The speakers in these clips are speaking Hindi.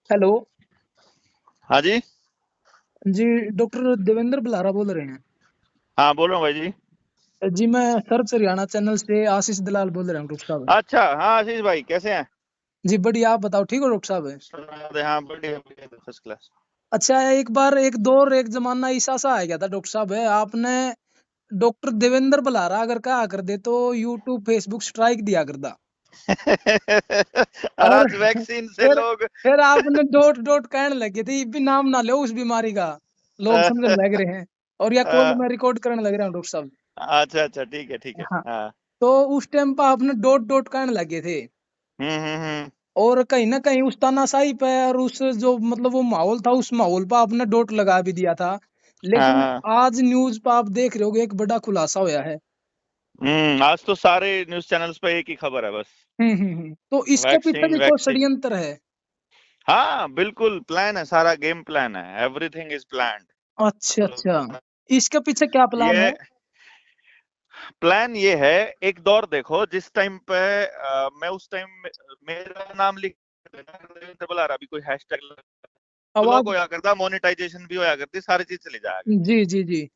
हेलो। हाँ जी। जी, डॉक्टर देवेंद्र बुलारा बोल रहे हैं। हाँ बोल रहा हूँ भाई जी। जी, मैं सर्च हरियाणा चैनल से आशीष दलाल बोल रहा हूँ डॉक्टर साहब। अच्छा, हाँ आशीष भाई कैसे हैं? जी बढ़िया, आप बताओ, ठीक हो डॉक्टर साहब? हाँ बढ़िया बढ़िया फर्स्ट क्लास। अच्छा, एक बार एक दौर एक जमाना ऐसा सा आ गया था डॉक्टर साहब, आपने डॉक्टर देवेंद्र बुलारा अगर कहा कर दे तो यूट्यूब फेसबुक स्ट्राइक दिया करता। और और आज वैक्सीन से फिर लोग फिर आपने डोट डोट कहने लगे थे, ये भी नाम ना लो उस बीमारी का, लोग समझने लग रहे हैं। और या कॉल में रिकॉर्ड करने लग रहे हैं डॉक्टर साहब। अच्छा अच्छा ठीक है हाँ, हाँ। तो उस टाइम पर आपने डॉट डॉट कहने लगे थे। हम्म। और कहीं ना कहीं उस तानाशाही पे और उस जो मतलब वो माहौल था, उस माहौल पर आपने डोट लगा भी दिया था। लेकिन हाँ। आज न्यूज पर आप देख रहे होगे, एक बड़ा खुलासा होया है। आज तो सारे न्यूज चैनल्स पे एक ही खबर है बस। तो इसके पीछे वैक्सीन भी कोई वैक्सीन। षड्यंत्र है? हाँ बिल्कुल प्लान है, सारा गेम प्लान है, एवरीथिंग इज प्लान्ड। अच्छा अच्छा, इसके पीछे क्या प्लान है? ये प्लान ये है, एक दौर देखो जिस टाइम पे मैं उस टाइम मेरा नाम लिख देना, अभी कोई हैशटैग ब्लॉक आवाज। होया करता, मोनेटाइजेशन भी होया करती, सारी चीज चली जाया करती। जी जी जी।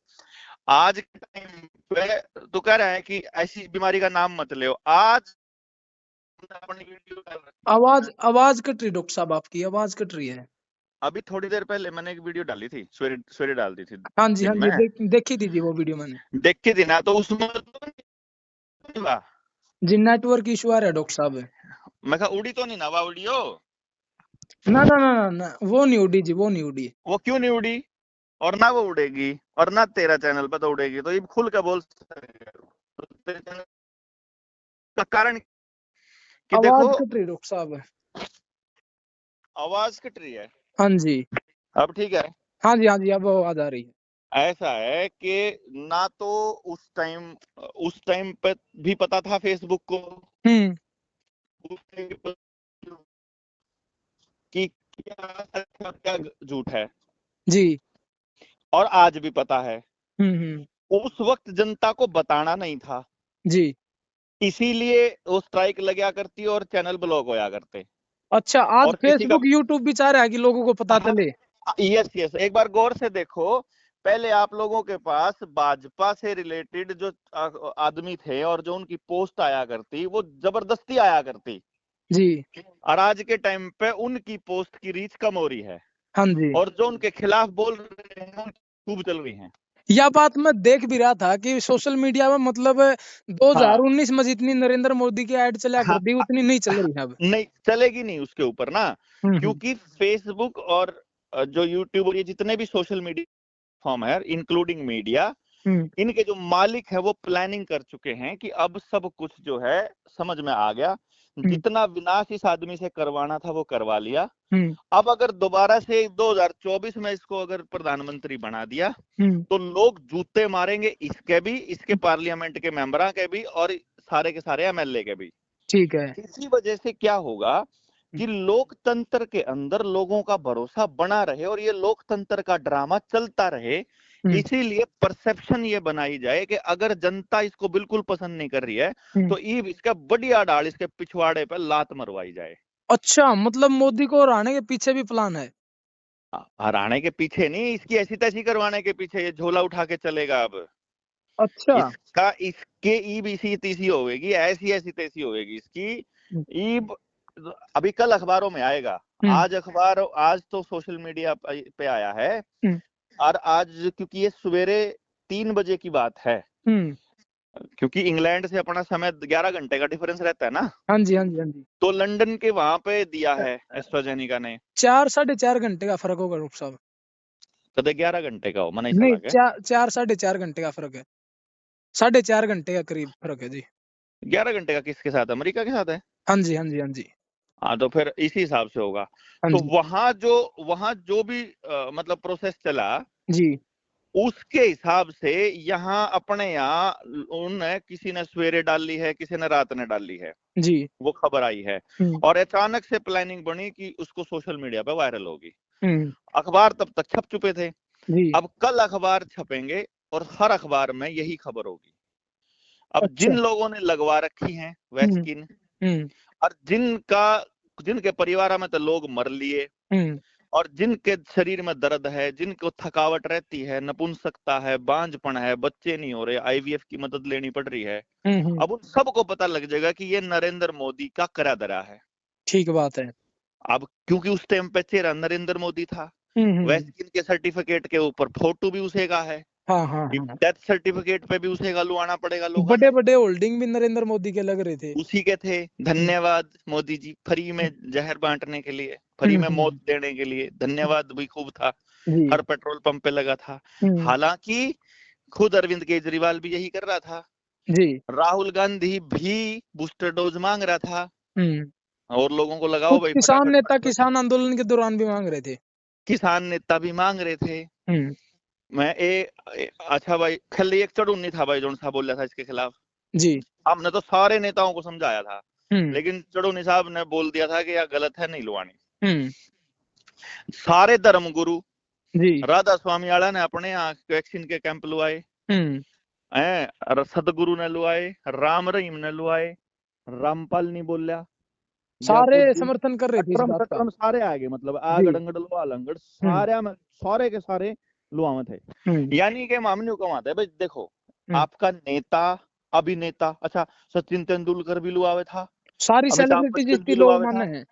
आज के टाइम पे तो कह रहा है कि ऐसी बीमारी का नाम मत ले। आज अपनी वीडियो डाल रखी आवाज है। आवाज कट रही डॉक्टर साहब, आपकी आवाज कट रही है। अभी थोड़ी देर पहले मैंने एक वीडियो डाली थी, सवेरे सवेरे डाल दी थी हाँ जी हाँ दिन जी, में। देखी थी जी वो वीडियो मैंने। देखी थी ना, तो उसमें तो नहीं हुआ। जी, नेटवर्क इशू आ रहा है डॉक्टर साहब। मैं कहा उड़ी तो नहीं ना वो वीडियो। ना ना ना ना ना, वो नहीं उड़ी जी, वो नहीं उड़ी। वो क्यों नहीं उड़ी? और ना वो उड़ेगी, और ना तेरा चैनल पर तो उड़ेगी, तो ये खुल के बोल सकते हैं। तो तेरे चैनल का कारण कि देखो, आवाज कट रही डॉक्टर साहब। आवाज कट रही है। हाँ जी। अब ठीक है। हाँ जी हाँ जी, अब आवाज आ रही है। ऐसा है कि ना तो उस टाइम पे भी पता था फेसबुक को हम्म। उस टाइम पे कि क्या सच है और क्या झूठ है, जी। और आज भी पता है। हम्म। उस वक्त जनता को बताना नहीं था, जी। इसीलिए वो स्ट्राइक लगा करती और चैनल ब्लॉक होया करते। अच्छा, आज और किसी का फेसबुक यूट्यूब भी चाह रहा है कि लोगों को पता हाँ, चले। यस यस, एक बार गौर से देखो। पहले आप लोगों के पास भाजपा से रिलेटेड जो आदमी थे और जो उनकी पोस्ट आया करती, वो जबरदस्ती आया करती। जी। और आज के टाइम पे उनकी पोस्ट की रीच कम हो रही है, हाँ जी। और जो उनके खिलाफ बोल रहे हैं खूब चल रही हैं। यह बात मैं देख भी रहा था कि सोशल मीडिया में मतलब हाँ 2019 में जितनी नरेंद्र मोदी की ऐड चला हाँ, कर दी उतनी नहीं चल रही है अब। नहीं चलेगी नहीं उसके ऊपर ना, हम्म। क्योंकि फेसबुक और जो यूट्यूब और ये जितने भी सोशल मीडिया फॉर्म है, इंक्लूडिंग मीडिया, हम्म। इनके जो मालिक है वो प्लानिंग कर चुके हैं कि अब सब कुछ जो है समझ में आ गया। हम्म। जितना विनाश इस आदमी से करवाना था वो करवा लिया। हम्म। अब अगर दोबारा से 2024 में इसको अगर प्रधानमंत्री बना दिया, हम्म। तो लोग जूते मारेंगे इसके भी, इसके पार्लियामेंट के मेंबरों के भी, और सारे के सारे एमएलए के भी। ठीक है। इसी वजह से क्या होगा कि लोकतंत्र के अंदर लोगों का भरोसा बना रहे और ये लोकतंत्र का ड्रामा चलता रहे। हम्म। इसीलिए परसेप्शन ये बनाई जाए कि अगर जनता इसको बिल्कुल पसंद नहीं कर रही है, हम्म। तो ये इसका बढ़िया डाल इसके पिछवाड़े पर लात मरवाई जाए। अच्छा, मतलब मोदी को हराने के पीछे भी प्लान है? हराने के पीछे नहीं, इसकी ऐसी तैसी करवाने के पीछे। ये झोला उठा के चलेगा अब। अच्छा। इसका इसके ईब इसी तीसी होगी, ऐसी ऐसी तैसी होगी इसकी हम्म। ईब। अभी कल अखबारों में आएगा। हम्म। आज तो सोशल मीडिया पे आया है। हम्म। और आज क्योंकि ये सवेरे 3 बजे की बात है, हम्म। क्योंकि इंग्लैंड से अपना समय 11 घंटे का डिफरेंस रहता है ना, हाँ जी हाँ जी हाँ जी। तो लंदन के वहां पे दिया है एस्ट्राजेनिका ने। 4 साढ़े 4 घंटे का फर्क होगा डॉक्टर साहब। कदे 11 घंटे का हो मना ही नहीं, सला के। 4 साढ़े 4 घंटे का फर्क है। 4.5 घंटे का करीब फर्क है जी। 11 घंटे का किसके साथ? अमेरिका के साथ है। हाँ जी हाँ जी हाँ जी। हाँ तो फिर इसी हिसाब से होगा। हाँ तो जी। वहां जो भी मतलब प्रोसेस चला, जी। उसके हिसाब से यहाँ अपने यहाँ उन किसी ने सवेरे डाल ली है, किसी ने रात ने डाल ली है, जी। वो खबर आई है। हम्म। और अचानक से प्लानिंग बनी कि उसको सोशल मीडिया पे वायरल होगी। हम्म। अखबार तब तक छप चुके थे। जी। अब कल अखबार छपेंगे और हर अखबार में यही खबर होगी। अब अच्छा। जिन लोगों ने लगवा रखी है हम्म। वैक्सीन, हम्म। और जिनका जिनके परिवार में तो लोग मर लिए और जिनके शरीर में दर्द है, जिनको थकावट रहती है, नपुंसकता है, बांझपन है, बच्चे नहीं हो रहे, आईवीएफ की मदद लेनी पड़ रही है, अब उन सबको पता लग जाएगा कि ये नरेंद्र मोदी का करा धरा है। ठीक बात है। अब क्योंकि उस टाइम पे चेहरा नरेंद्र मोदी था, वैक्सीन के सर्टिफिकेट के ऊपर फोटो भी उसी का है, हाँ हाँ हाँ। डेथ सर्टिफिकेट पे भी उसी का लुआना पड़ेगा लोगों बड़े ने। बड़े होल्डिंग भी नरेंद्र मोदी के लग रहे थे। उसी के थे। धन्यवाद मोदी जी, फ्री में जहर बांटने के लिए, फ्री में मौत देने के लिए धन्यवाद भी खूब था, जी। हर पेट्रोल पंप पे लगा था। हालांकि खुद अरविंद केजरीवाल भी यही कर रहा था, जी। राहुल गांधी भी बूस्टर डोज मांग रहा था और लोगों को लगाओ कुछ भाई किसान फटाफट नेता फटाफट। किसान आंदोलन के दौरान भी मांग रहे थे। किसान नेता भी मांग रहे थे। अच्छा भाई, खाली एक चढ़ूनी था भाई जो सा बोल रहा था इसके खिलाफ। जी। हमने तो सारे नेताओं को समझाया था, लेकिन चढ़ूनी साहब ने बोल दिया था कि यह गलत है, नहीं लुआनी। सारे धर्म गुरु जी। राधा स्वामी आला ने अपने यहाँ वैक्सीन के कैंप लुआए, सदगुरु ने लुआए, राम रहीम ने लुआए, रामपाल नहीं बोलिया, सारे समर्थन कर रहे थे इस बात का। सारे आ गए, मतलब आगड़ लंगड़ सारे में सारे के सारे लुआवे थे। यानी कि मामले कमाते है भाई। देखो आपका नेता अभिनेता, अच्छा सचिन तेंदुलकर भी लुआवे था, सारी सेलिब्रिटी जितनी लोग माने हैं,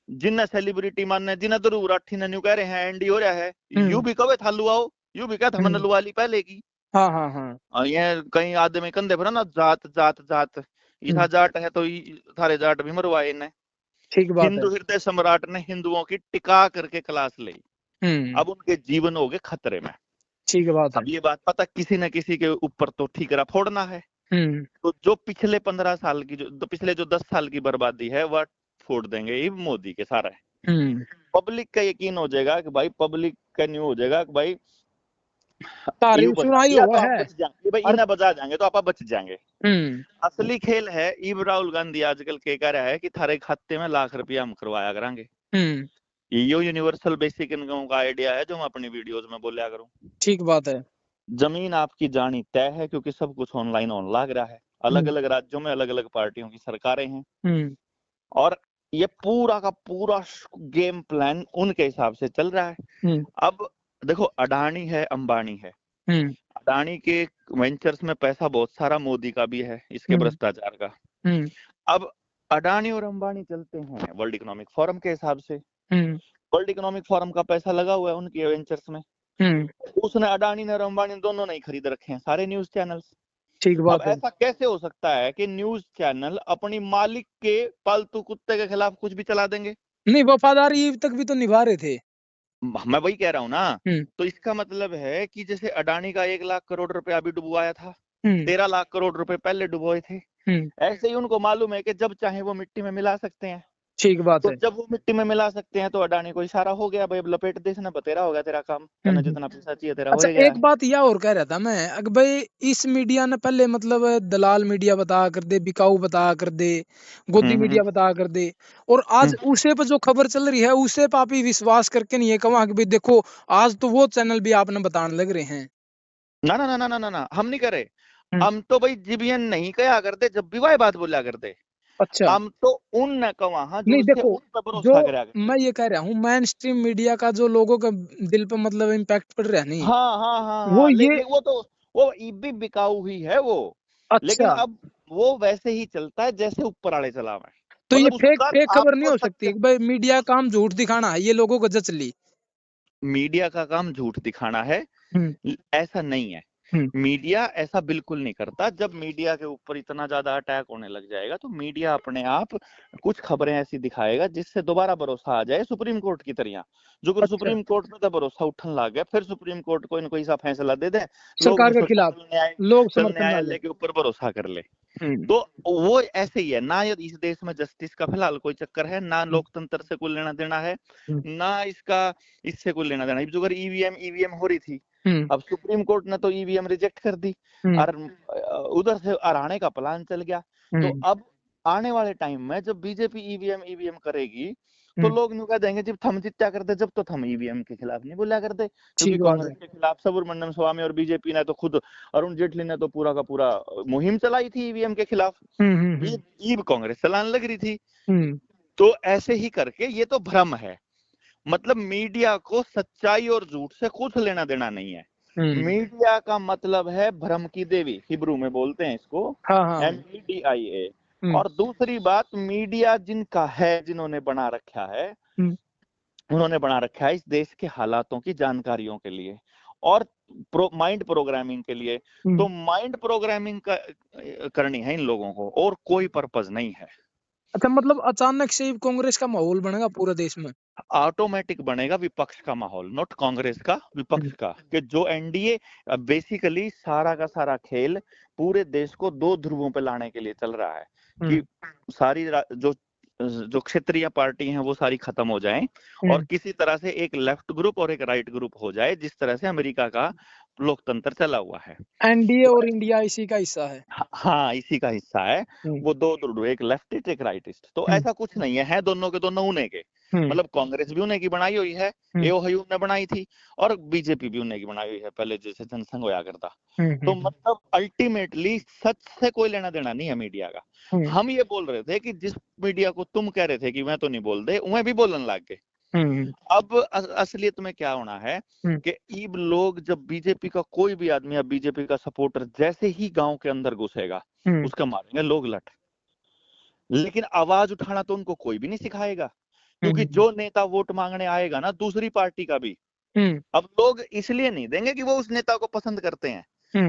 जिन्हें सेलिब्रिटी मानने, जिन्हें तो राठी ने न्यू कह रहे हैं एंडी हो रहा है, यू भी कवे था लुआओ, यू भी क्या था मैंने लुआ ली पहले की। हाँ हाँ हाँ। ये कई आदमी कंधे पर ना जात जात जात, इसा जाट है तो थारे जाट भी मरवाए इन्हें। ठीक बात हिंदू हृदय सम्राट ने हिंदुओं की टिका करके क्लास ली, अब उनके जीवन हो गए खतरे में। ठीक बात है। अब ये बात पता किसी न किसी के ऊपर तो ठीकरा फोड़ना है, तो जो पिछले 15 साल की जो पिछले जो 10 साल की बर्बादी है वह फोड़ देंगे ये मोदी के सारा है। पब्लिक का यकीन हो जाएगा कि भाई, पब्लिक का न्यू हो जाएगा कि भाई सुनाई हुआ है, बच जाएंगे भाई, इन्हें बचा जाएंगे तो आप बच जाएंगे। असली खेल है। इब राहुल गांधी आजकल के कह रहा है कि थारे खाते में लाख रुपया हम करवाया करांगे। ये यूनिवर्सल बेसिक इनकम का आइडिया है जो मैं अपनी वीडियोस में बोलिया करूं। ठीक बात है। जमीन आपकी जानी तय है, क्योंकि सब कुछ ऑनलाइन ऑन लग रहा है। अलग अलग राज्यों में अलग अलग पार्टियों की सरकारें हैं, और ये पूरा का पूरा गेम प्लान उनके हिसाब से चल रहा है। अब देखो अडानी है, अंबानी है, अडानी के वेंचर्स में पैसा बहुत सारा मोदी का भी है, इसके भ्रष्टाचार का। अब अडानी और अंबानी चलते हैं वर्ल्ड इकोनॉमिक फोरम के हिसाब से, वर्ल्ड इकोनॉमिक फोरम का पैसा लगा हुआ है उनके वेंचर्स में। उसने अडानी ने और अंबानी दोनों नहीं खरीद रखे हैं सारे न्यूज चैनल्स। ठीक बात अब ऐसा कैसे हो सकता है कि न्यूज चैनल अपनी मालिक के पालतू कुत्ते के खिलाफ कुछ भी चला देंगे? नहीं, वफादारी तक भी तो निभा रहे थे। मैं वही कह रहा हूँ ना। तो इसका मतलब है कि जैसे अडानी का 1 लाख करोड़ रुपए अभी डुबवाया था, 13 लाख करोड़ रुपए पहले डुबोए थे, ऐसे ही उनको मालूम है कि जब चाहे वो मिट्टी में मिला सकते हैं। ठीक बात तो है। जब वो मिट्टी में मिला सकते हैं तो अडानी को इशारा हो गया, भाई लपेट दे, इसने बतेरा हो गया तेरा काम, तने जितना पैसा चाहिए तेरा हो अच्छा, गया। एक बात यह और कह रहा था मैं, अगर भाई इस मीडिया ने पहले मतलब दलाल मीडिया बता कर दे, बिकाऊ बता कर दे, गोदी मीडिया बता कर दे, और आज उसे पे जो खबर चल रही है उसे पे आप ही विश्वास करके नहीं है कहा कि भाई देखो आज तो वो चैनल भी आपने बताने लग रहे हैं। ना ना ना ना ना ना, हम नहीं करे। हम तो भाई जीबीएन नहीं कहा करते, जब भी वह बात बोला करते। अच्छा, हम तो उन कहा नहीं देखो, उन पर जो भरोसा करा करते। मैं ये कह रहा हूँ मेन स्ट्रीम मीडिया का जो लोगों का दिल पे मतलब इम्पैक्ट पड़ रहा है नहीं, हाँ हाँ हाँ वो हाँ, ये। लेकिन वो तो वो भी बिकाऊ ही है वो। लेकिन अच्छा, अब वो वैसे ही चलता है जैसे ऊपर वाले चला हुआ है। तो ये मतलब फेक उसका फेक खबर नहीं आपको हो सत्य, सकती कि भाई मीडिया काम झूठ दिखाना है, ये लोगों को जच ली। मीडिया का काम झूठ दिखाना है, ऐसा नहीं है। मीडिया ऐसा बिल्कुल नहीं करता। जब मीडिया के ऊपर इतना ज्यादा अटैक होने लग जाएगा तो मीडिया अपने आप कुछ खबरें ऐसी दिखाएगा जिससे दोबारा भरोसा आ जाए, सुप्रीम कोर्ट की तरह। जो अच्छा, सुप्रीम कोर्ट में तो भरोसा उठन लग गया, फिर सुप्रीम कोर्ट कोई ना कोई सा फैसला दे दे, लोग सरकार ने के सोचा खिलाफ लोग चल समर्थन ना न्यायालय ले। के ऊपर भरोसा कर ले। तो वो ऐसे ही है ना। इस देश में जस्टिस का फिलहाल कोई चक्कर है ना, लोकतंत्र से कोई लेना देना है ना, इसका इससे कोई लेना देना। जो अगर ईवीएम हो रही थी, अब सुप्रीम कोर्ट ने तो ईवीएम रिजेक्ट कर दी और उधर से हराने का प्लान चल गया। तो अब आने वाले टाइम में जब बीजेपी ईवीएम करेगी तो लोग न्यू कह देंगे जब थम जित्या करते, जब तो थम ईवीएम के खिलाफ नहीं बोला करते, क्योंकि कांग्रेस के खिलाफ सुब्रमण्यम स्वामी और बीजेपी ने तो खुद, अरुण जेटली ने तो पूरा का पूरा मुहिम चलाई थी ईवीएम के खिलाफ। ईब कांग्रेस चलाने लग रही थी। तो ऐसे ही करके ये तो भ्रम है। मतलब मीडिया को सच्चाई और झूठ से कुछ लेना देना नहीं है। मीडिया का मतलब है भ्रम की देवी, हिब्रू में बोलते हैं इसको, हाँ हाँ। MEDIA। और दूसरी बात, मीडिया जिनका है, जिन्होंने बना रखा है, उन्होंने बना रखा है इस देश के हालातों की जानकारियों के लिए और माइंड प्रोग्रामिंग के लिए। तो माइंड प्रोग्रामिंग करनी है इन लोगों को, और कोई पर्पज नहीं है। अच्छा, मतलब अचानक से ही कांग्रेस का माहौल बनेगा पूरे देश में? ऑटोमेटिक बनेगा विपक्ष का माहौल, नॉट कांग्रेस का, विपक्ष का। कि जो एनडीए बेसिकली सारा का सारा खेल पूरे देश को दो ध्रुवों पे लाने के लिए चल रहा है कि सारी जो क्षेत्रीय पार्टी हैं वो सारी खत्म हो जाएं और किसी तरह से एक लेफ्ट ग्रुप और एक राइट ग्रुप हो जाए, जिस तरह से अमेरिका का लोकतंत्र चला हुआ है। एनडीए और इंडिया इसी का हिस्सा है। हाँ, इसी का हिस्सा है। वो दो ध्रुव, एक लेफ्टिस्ट एक राइटिस्ट। तो ऐसा कुछ नहीं है दोनों के दोनों उन्हीं के। मतलब कांग्रेस भी उन्हीं की बनाई हुई है, एओहयू ने बनाई थी, और बीजेपी भी उन्हीं की बनाई हुई है, पहले जैसे जनसंघ होया करता। तो मतलब अल्टीमेटली सच से कोई लेना देना नहीं है मीडिया का। हम ये बोल रहे थे कि जिस मीडिया को तुम कह रहे थे कि मैं तो नहीं बोल दे, उन्हें भी बोलने लग गए। अब असलियत में क्या होना है कि ईब लोग, जब बीजेपी का कोई भी आदमी या बीजेपी का सपोर्टर जैसे ही गांव के अंदर घुसेगा, उसका मारेंगे लोग लठ। लेकिन आवाज उठाना तो उनको कोई भी नहीं सिखाएगा, क्योंकि जो नेता वोट मांगने आएगा ना दूसरी पार्टी का भी, अब लोग इसलिए नहीं देंगे कि वो उस नेता को पसंद करते हैं,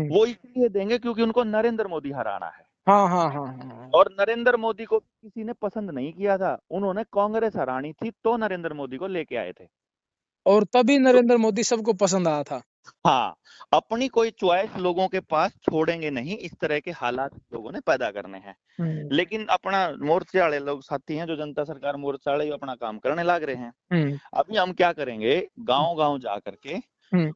वो इसलिए देंगे क्योंकि उनको नरेंद्र मोदी हराना है। हाँ हाँ हाँ हाँ। और नरेंद्र मोदी को किसी ने पसंद नहीं किया था, उन्होंने कांग्रेस हरानी थी तो नरेंद्र मोदी को लेके आए थे, और तभी नरेंद्र मोदी सबको पसंद आया था। हाँ, अपनी कोई चॉइस लोगों के पास छोड़ेंगे नहीं, इस तरह के हालात लोगों ने पैदा करने हैं। लेकिन अपना मोर्चे वाले लोग साथी हैं, जो जनता सरकार मोर्चा वाले, अपना काम करने लग रहे हैं। अभी हम क्या करेंगे, गांव गांव जा करके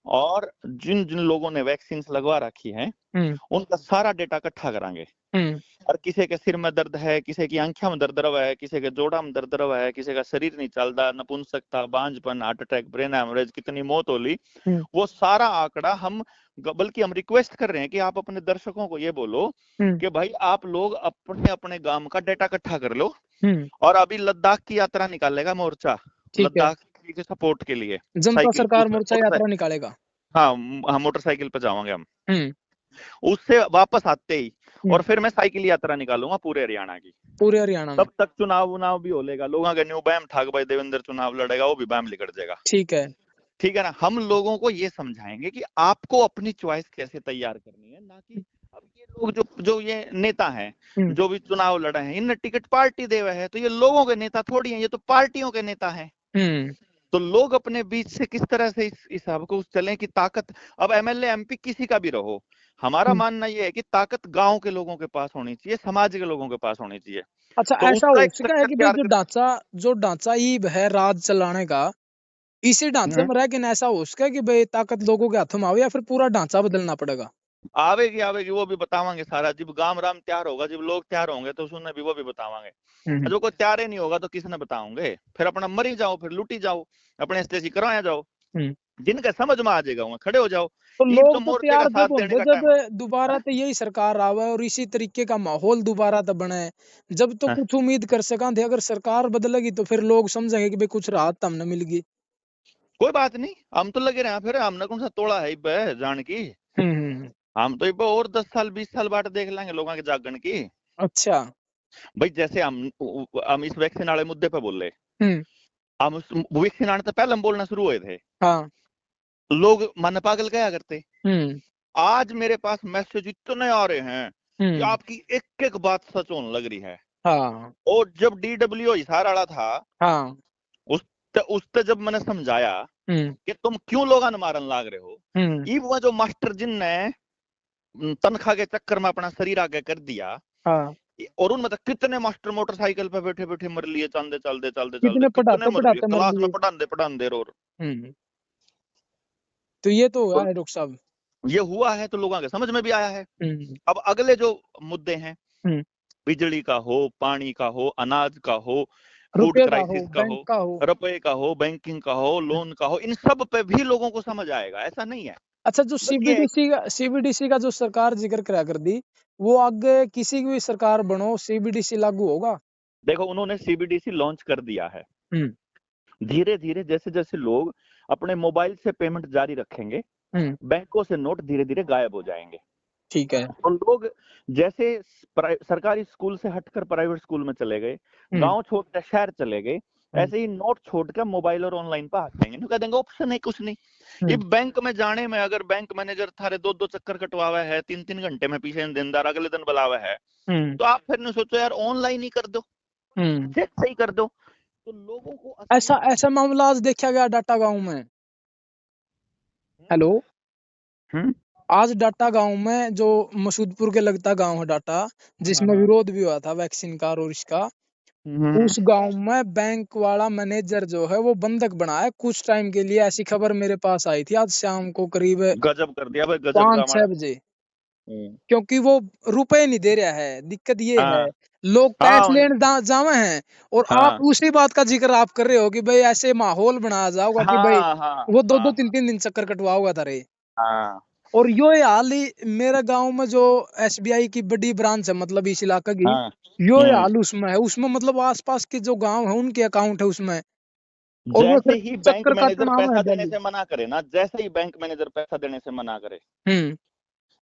और जिन जिन लोगों ने वैक्सीन लगवा रखी है उनका सारा डेटा इकट्ठा करांगे। और किसी के सिर में दर्द है, किसी की आंखों में दर्द रहा है, किसी के जोड़ा में दर्द रहा है, किसी का शरीर नहीं चलता, नपुंसकता, बांझपन, हार्ट अटैक, ब्रेन हेमरेज, कितनी मौत होली, वो सारा आंकड़ा बल्कि हम रिक्वेस्ट कर रहे हैं कि आप अपने दर्शकों को ये बोलो कि भाई आप लोग अपने अपने गांव का डेटा इकट्ठा कर लो। और अभी लद्दाख की यात्रा निकालेगा मोर्चा, लद्दाख के सपोर्ट के लिए जनता सरकार मोर्चा यात्रा निकालेगा। हाँ, हम मोटरसाइकिल पे जाएंगे हम। उससे वापस आते ही और फिर मैं साइकिल यात्रा निकालूंगा पूरे हरियाणा की, पूरे हरियाणा में। तब तक चुनाव भी हो लेगा, लोगों का न्यू बैम ठाक भाई देवेंद्र चुनाव लड़ेगा, वो भी बैम लिकड़ जाएगा। ठीक है, ठीक है ना। हम लोगों को ये समझाएंगे कि आपको अपनी चॉइस कैसे तैयार करनी है, ना कि अब ये लोग जो ये नेता हैं जो भी चुनाव लड़े हैं, इन टिकट पार्टी दे हुए हैं, तो ये लोगों के नेता थोड़ी हैं, ये तो पार्टियों के नेता हैं। तो लोग अपने बीच से किस तरह से इस हिसाब को चलें कि ताकत, अब एमएलए एमपी किसी का भी रहो, हमारा मानना यह है कि ताकत गांव के लोगों के पास होनी चाहिए, समाज के लोगों के पास होनी चाहिए। अच्छा, तो ऐसा हो सकता है कि भाई जो ढांचा ही है राज चलाने का, इसी ढांचे में रह के ऐसा हो सके कि भाई ताकत लोगों के हाथों में आवे, या फिर पूरा ढांचा बदलना पड़ेगा? आवेगी वो भी बतावांगे सारा। जब गांव राम तैयार होगा, जब लोग तैयार होंगे तो सुनने भी वो भी बतावांगे। जो कोई तैयार ही नहीं होगा तो किसने बताओगे, फिर अपना मरी जाओ, फिर लूटी जाओ, अपने स्टेज करवाया जाओ, जिनका समझ में आ जाएगा वहां खड़े हो जाओ। तो लोग तो तैयार जब होंगे जब दोबारा तो यही सरकार आवे और इसी तरीके का माहौल दोबारा तो बने, जब तो कुछ उम्मीद कर सका थे। अगर सरकार बदलेगी तो फिर लोग समझेंगे कि भाई कुछ राहत हमने मिल गई। कोई बात नहीं, हम तो लगे रहे, फिर हमने कौन सा तोड़ा है जान की। हम तो और 10 साल 20 साल बाद देख लेंगे लोगों के जागरण की। अच्छा भाई, जैसे हम इस वैक्सीन वाले मुद्दे पे बोल रहे, हम वैक्सीन आने से पहले हम बोलना शुरू हुए थे, हाँ, लोग मन पागल क्या करते। आज मेरे पास मैसेज इतने आ रहे हैं कि आपकी एक एक बात सच होने लग रही है। हाँ, और जब DWO हिसार वाला था, हाँ, उससे जब मैंने समझाया कि तुम क्यों लोग मारन लाग रहे हो, ये वो जो मास्टर जिन ने तनख्वाह के चक्कर में अपना शरीर आगे कर दिया, हाँ, और उनमें तो कितने मास्टर मोटरसाइकिल पे बैठे बैठे मर लिए, चलते चलते चलते कितने चलते कितने मर लिए, पढ़ाते क्लास में पढ़ाते और तो ये तो हुआ है डॉक्टर साहब। ये हुआ है तो लोगों के समझ में भी आया है। अब अगले जो मुद्दे हैं, बिजली का हो, पानी का हो, अनाज का हो, फूड क्राइसिस का हो, रुपए का हो, बैंकिंग का हो, लोन का हो, इन सब पे भी लोगों को समझ आएगा, ऐसा नहीं है। अच्छा, जो सीबीडीसी का जो सरकार जिक्र करा कर दी, वो आगे किसी की भी सरकार बनो सीबीडीसी लागू होगा? देखो उन्होंने सीबीडीसी लॉन्च कर दिया है, धीरे धीरे जैसे जैसे लोग अपने मोबाइल से पेमेंट जारी रखेंगे, बैंकों से नोट धीरे धीरे गायब हो जाएंगे। ठीक है। और लोग जैसे सरकारी स्कूल से हटकर प्राइवेट स्कूल में चले गए, गांव छोड़कर शहर चले गए, ऐसे ही नोट छोड़कर मोबाइल और ऑनलाइन पर आ जाएंगे। कह देंगे ऑप्शन है कुछ नहीं। ये बैंक में जाने में अगर बैंक मैनेजर थारे 2-2 चक्कर कटवावा है, 3-3 घंटे में पीछे देनदार अगले दिन बुलावा है, तो आप फिर नहीं सोचो यार ऑनलाइन ही कर दो, चेक सही कर दो। तो लोगों को ऐसा मामला आज देखा गया डाटा गांव में। हेलो, आज डाटा गांव में, जो मसूदपुर के लगता गांव है डाटा, जिसमें विरोध भी हुआ था वैक्सीन का और इसका, उस गांव में बैंक वाला मैनेजर जो है वो बंधक बना है कुछ टाइम के लिए। ऐसी खबर मेरे पास आई थी आज शाम को करीब गजब कर दिया भाई, गजब 5-6 बजे। क्योंकि वो रुपए नहीं दे रहा है। दिक्कत ये है, लोग कैश लेन जावे हैं और आप उसी बात का जिक्र आप कर रहे हो कि भाई ऐसे माहौल बनाया जाओगा कि भाई वो 2-2 3-3 दिन चक्कर कटवाओगा तारे। और यो हाल ही मेरे गांव में जो एसबीआई की बड़ी ब्रांच है, मतलब इस इलाके की, यो हाल उसमें है। उसमें मतलब आसपास के जो गांव है उनके अकाउंट है उसमें। और जैसे ही बैंक मैनेजर पैसा देने से मना करे ना, जैसे ही बैंक मैनेजर पैसा देने से मना करे,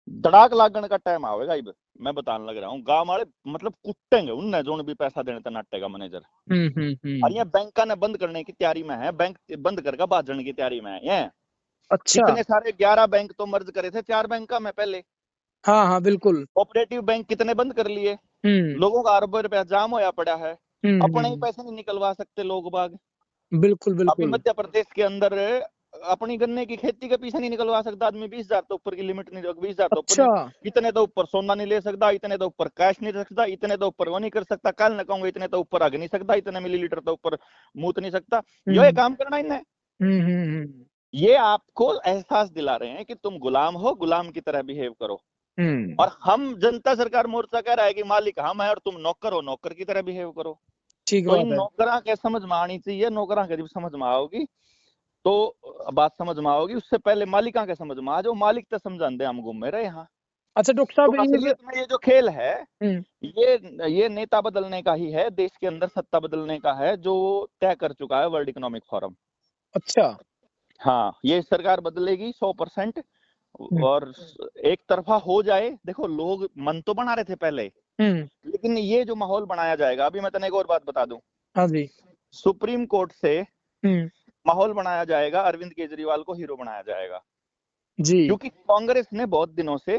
धड़ाक लागण का टाइम आवेगा। इब मैं बताने लग रहा हूँ, गांव वाले मतलब कुटेंगे उनने जो भी पैसा देने तक नाटेगा मैनेजर। और ये बैंका ने बंद करने की तैयारी में है, बैंक बंद करके भाजने की तैयारी में है ये। अच्छा। कितने सारे 11 बैंक तो मर्ज करे थे 4 बैंक का में पहले। हाँ बिल्कुल। कोऑपरेटिव बैंक कितने बंद कर लिए, लोगों का अरबों रुपया जाम होया पड़ा है, अपने ही पैसे नहीं निकलवा सकते लोग बाग। बिल्कुल अभी मध्य प्रदेश के अंदर अपनी गन्ने की खेती के पीछे नहीं निकलवा सकता आदमी। 20,000 तो ऊपर की लिमिट नहीं, 20,000 तो ऊपर, इतने तो ऊपर सोना नहीं ले सकता, इतने तो ऊपर कैश नहीं रख सकता, इतने तो ऊपर वो नहीं कर सकता, कल न कहूंगा इतने तो ऊपर आग नहीं सकता, इतने मिलीलीटर तो ऊपर मूत नहीं सकता। ये काम करना इन्हें। ये आपको एहसास दिला रहे हैं कि तुम गुलाम हो, गुलाम की तरह बिहेव करो। और हम जनता सरकार मोर्चा कह रहा है कि मालिक हम है और तुम नौकर हो, नौकर की तरह बिहेव करो। तो इन नौकरा के समझ में आनी चाहिए, नौकरा के जब समझ में आओगी तो बात समझ में आओगी, उससे पहले मालिका के समझ में आ जाओ। मालिक तो समझान दे, हम घूम रहे यहाँ। अच्छा डॉक्टर साहब, तो असलियत में ये जो खेल है ये नेता बदलने का ही है, देश के अंदर सत्ता बदलने का है, जो तय कर चुका है वर्ल्ड इकोनॉमिक फोरम। अच्छा। हाँ, ये सरकार बदलेगी 100%। और एक तरफा हो जाए। देखो लोग मन तो बना रहे थे पहले, लेकिन ये जो माहौल बनाया जाएगा, अभी मैं तने एक और बात बता दूं। हाँ जी। सुप्रीम कोर्ट से माहौल बनाया जाएगा, अरविंद केजरीवाल को हीरो बनाया जाएगा जी। क्योंकि कांग्रेस ने बहुत दिनों से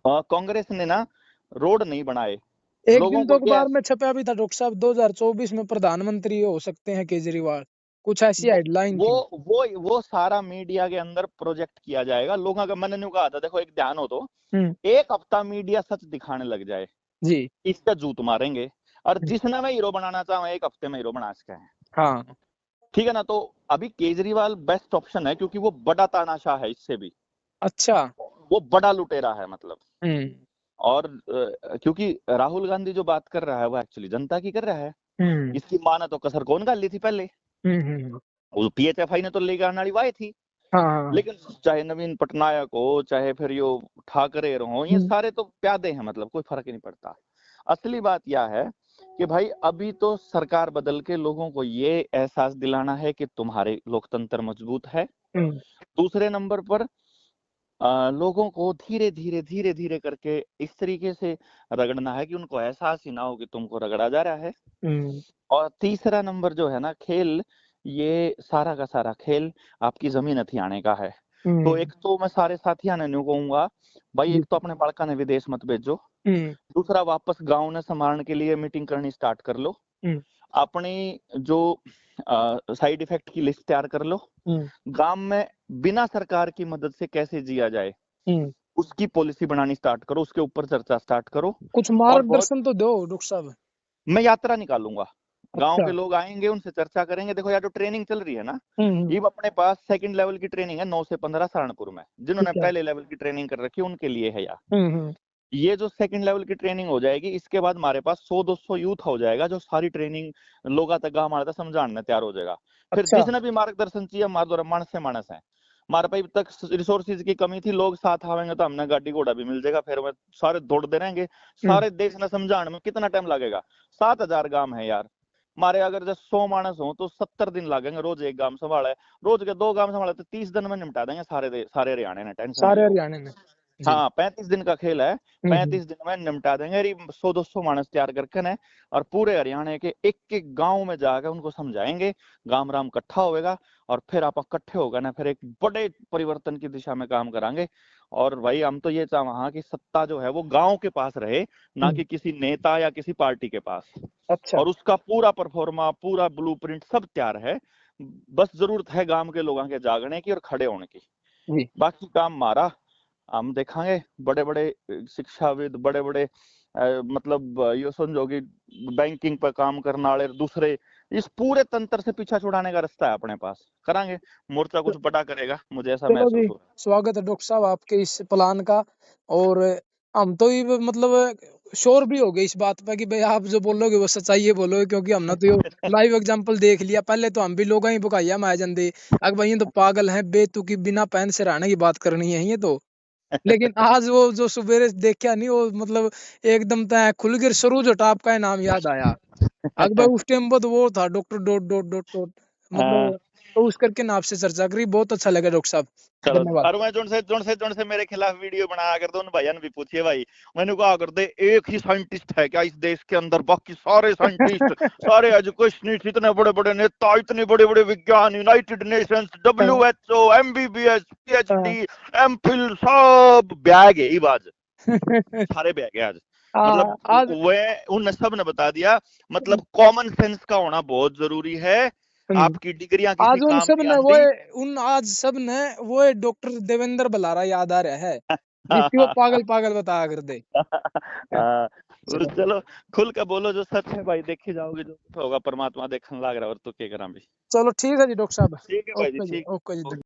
कांग्रेस ने ना रोड नहीं बनाए। एक दिन तो अखबार में छपा भी था डॉक्टर साहब, 2024 में प्रधानमंत्री हो सकते हैं केजरीवाल, कुछ ऐसी हेडलाइन थी। वो सारा मीडिया के अंदर प्रोजेक्ट किया जाएगा। लोगों का मैंने कहा था, देखो एक ध्यान हो तो एक हफ्ता मीडिया सच दिखाने लग जाए जी, इसका जूत मारेंगे। और जिसने मैं हीरो बनाना चाहूँ, एक हफ्ते में हीरो बना सके हैं। हाँ ठीक है ना। तो अभी केजरीवाल बेस्ट ऑप्शन है क्योंकि वो बड़ा तानाशाह है इससे भी। अच्छा। वो बड़ा लुटेरा है मतलब। और क्योंकि राहुल गांधी जो बात कर रहा है वो एक्चुअली जनता की कर रहा है। इसकी माना तो कसर कौन गाली थी पहले, वो पीएचएफआई ने तो लेकर आने वाली वाई थी। हाँ। लेकिन चाहे नवीन पटनायक हो, चाहे फिर यो ठाकरे हो, ये सारे तो प्यादे हैं, मतलब कोई फर्क नहीं पड़ता। असली बात यह है कि भाई अभी तो सरकार बदल के लोगों को ये एहसास दिलाना है कि तुम्हारे लोकतंत्र मजबूत है। दूसरे नंबर पर लोगों को धीरे धीरे धीरे धीरे करके इस तरीके से रगड़ना है कि उनको एहसास ही ना हो कि तुमको रगड़ा जा रहा है। और तीसरा नंबर जो है ना खेल, ये सारा का सारा खेल आपकी जमीन हथियाने का है। तो एक तो मैं सारे साथियों ने न्यू कहूंगा भाई, एक तो अपने बालका ने विदेश मत भेजो। दूसरा, वापस गांव ने संभालने के लिए मीटिंग करनी स्टार्ट कर लो। अपनी जो साइड इफेक्ट की लिस्ट तैयार कर लो। गांव में बिना सरकार की मदद से कैसे जिया जाए उसकी पॉलिसी बनानी स्टार्ट करो, उसके ऊपर चर्चा स्टार्ट करो। कुछ मार्गदर्शन तो दो डॉक्टर साहब। मैं यात्रा निकालूंगा, गांव के लोग आएंगे, उनसे चर्चा करेंगे। देखो यार जो ट्रेनिंग चल रही है ना, ये अपने पास सेकंड लेवल की ट्रेनिंग है 9 से 15 सहारनपुर में। जिन्होंने पहले लेवल की ट्रेनिंग कर रखी है उनके लिए है यार। ये जो सेकंड लेवल की ट्रेनिंग हो जाएगी, इसके बाद हमारे पास 100-200 यूथ हो जाएगा जो सारी ट्रेनिंग लोगों तक हमारे तक समझाने तैयार हो जाएगा। फिर जिसने भी मार्गदर्शन चाहिए हमारे द्वारा मानस से मानस है। हमारे पास तक रिसोर्सेज की कमी थी, लोग साथ आवेंगे तो हमने गाड़ी घोड़ा भी मिल जाएगा, फिर मैं सारे दौड़ते रहेंगे। सारे देश ने समझाने में कितना टाइम लगेगा? 7,000 गांव है यार हमारे, अगर जैसे 100 मानस हो तो 70 दिन लगेंगे रोज एक गांव संभाले, रोज के 2 गांव संभाले तो 30 दिन में निपटा देंगे सारे हरियाणा ने, टेंशन नहीं सारे लो। हरियाणा में जी। हाँ 35 दिन का खेल है, 35 दिन में निपटा देंगे। 100-200 मानस तैयार करके ने, और पूरे हरियाणा के एक एक गांव में जाकर उनको समझाएंगे, गांव राम इकट्ठा होएगा, और फिर आप इकट्ठे होगा ना, फिर एक बड़े परिवर्तन की दिशा में काम करांगे। और भाई हम तो ये चाह कि सत्ता जो है वो गांव के पास रहे, ना कि किसी नेता या किसी पार्टी के पास। अच्छा। और उसका पूरा परफॉर्मा, पूरा ब्लूप्रिंट सब तैयार है, बस जरूरत है गांव के लोगों के जागने की और खड़े होने की। जी। बाकी काम हमारा हम देखेंगे। बड़े बड़े शिक्षाविद, बड़े बड़े मतलब ये समझो कि बैंकिंग पर काम करने वाले दूसरे, इस पूरे तंत्र से पीछा छुड़ाने का रास्ता है अपने पास, करांगे। मोर्चा कुछ बड़ा करेगा, मुझे ऐसा चलो महसूस जी, हो रहा स्वागत है डॉक्टर साहब आपके इस प्लान का। और हम तो ये मतलब श्योर भी हो गए इस बात पर कि भाई आप जो बोलोगे वो सच्चाई है बोलोगे, क्योंकि हमने तो ये है। लाइव एग्जांपल देख लिया। पहले तो हम भी लोग ही बुकाइया में आ जाते, अगर भाई ये तो पागल है, बेतुकी बिना पैन से रहने की बात करनी है ये तो। लेकिन आज वो जो सवेरे देखा नहीं, वो मतलब एकदम तय खुल गिर सरोज टाप का नाम याद आया। अकबर उस टाइम पर तो वो था doctor dot dot dot dot, हाँ, मतलब तो उस करके ना आपसे चर्चा करी, बहुत अच्छा लगा डॉक्टर साहब। चलो। धन्यवाद। और मैं जोन से मेरे खिलाफ वीडियो बनाया कर दो, उन भैया ने भी पूछिए भाई, मैंने कहा कर दे एक ही साइंटिस्ट है क्या इस देश के अंदर, बाकी सारे साइंटिस्ट, सारे एजुकेशनिस्ट, इतने बड़े बड़े नेता, इतने बड़े बड़े विज्ञान, United Nations, WHO, MBBS, PhD, MPhil, सब बैग है ही बाज, सारे बैग है आज। मतलब आज वे उन सब ने बता दिया, मतलब कॉमन सेंस का होना बहुत जरूरी है। आपकी डिग्रियां किसी आज उन काम सब नहीं ने वो आंदी। उन आज सब ने वो डॉक्टर देवेंद्र बलारा याद आ रहा है, जिसकी वो पागल पागल बताया करते। हाँ, चलो। चलो खुल के बोलो जो सच है भाई, देखी जाओगे जो कुछ होगा, परमात्मा देखने लग रहा है, और तो क्या करा भी। चलो ठीक है जी डॉक्टर साहब। ठीक है भाई जी, ओके जी, ठीक। ओके जी।